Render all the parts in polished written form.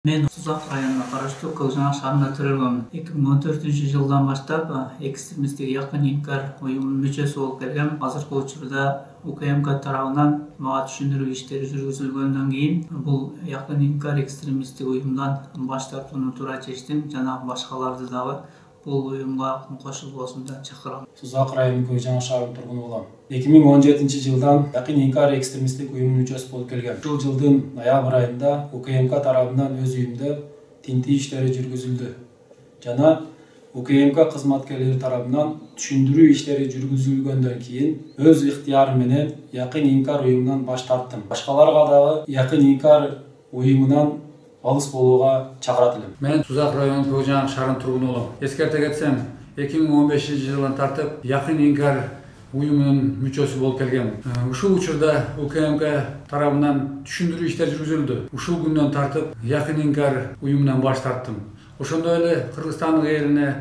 Мен Сузак районуна караштуу Кылжаңак шаарында төрөлгөмүн. 2014-жылдан баштап экстремисттик Якын Инкар уюмунун мүчөсү болуп келгем. Азыркы учурда УКМК тарабынан мага түшүндүрүү иштери жүргүзүлгөндөн кийин бул Якын Инкар экстремисттик уюмдан баш тартууну туура чечтим жана башкаларды дагы бул уюмга кошулбосун деп чакырам. Сузак районунун Кылжаңак шаарынын тургуну болом. 2017-жылдан Якын Инкар экстремисттик уюмунун мүчөсү болуп келгем. Ушул жылдын ноябрь айында УКМК тарабынан өз үйүмдө тинтүү иштери жүргүзүлдү жана УКМК кызматкерлери тарабынан түшүндүрүү иштери жүргүзүлгөндөн кийин өз ыктыярым менен Якын Инкар уюмунан баш тарттым. Башкаларга дагы Якын Инкар уюмунан алыс болууга чакырат элем. Мен Сузак районунун Кылжаңак шаарынын тургуну болом. Эскерте кетсем, 2015-жылдан тартып Якын Инкар уюмунун мүчөсү болуп келгем. Ушул учурда УКМК тарабынан түшүндүрүү иштери жүргүзүлдү. Ушул күндөн тартып Якын Инкар уюмунан баш тарттым. Ошондой эле Кыргызстандын элине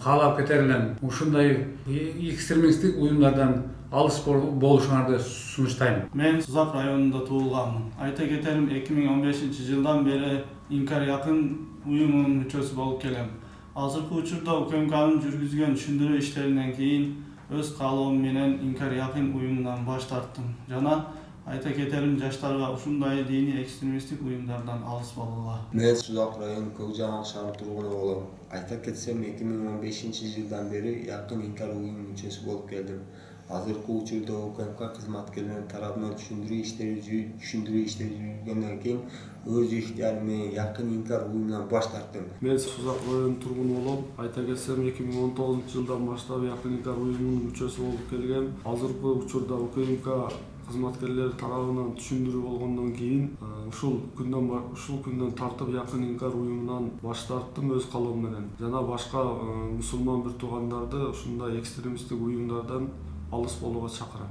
каалап кетер элем. Ушундай экстремисттик уюмдардан алыс болушуңарды сунуштайм. Мен Сузак районунда туулганмын. Айта кетерим, 2015-жылдан бери Инкар Якын уюмунун мүчөсү болуп келем. Азыркы учурда УКМКнын жүргүзгөн түшүндүрүү иштеринен кийин өз каалоом менен Инкар Якын уюмунан баш тарттым жана айта кетерим, жаштарга ушундай диний экстремисттик уюмдардан алыс болууга. Мен Сузак районунун Кылжаңак шаарынын тургуну болом. Айта кетсем, 2015-жылдан бери Якын Инкар уюмунун мүчөсү болуп келдим. Азыркы учурда УКМК кызматкерлери тарабынан түшүндүрүү иштери жүргүзүлгөндөн кийин өз ыктыярым менен Якын Инкар уюмунан баш тарттым. Мен Сузак районунун тургуну болом. Айта кетсем, 2019-жылдан баштап Якын Инкар уюмунун мүчөсү болуп келгем. Азыркы учурда УКМК кызматкерлери тарабынан түшүндүрүү болгондон кийин ушул күндөн тартып Якын Инкар уюмунан баш тарттым өз каалоом менен. Жана башка мусулман бир туугандарды ушундай экстремисттик уюмдардан алыс болууга чакырам.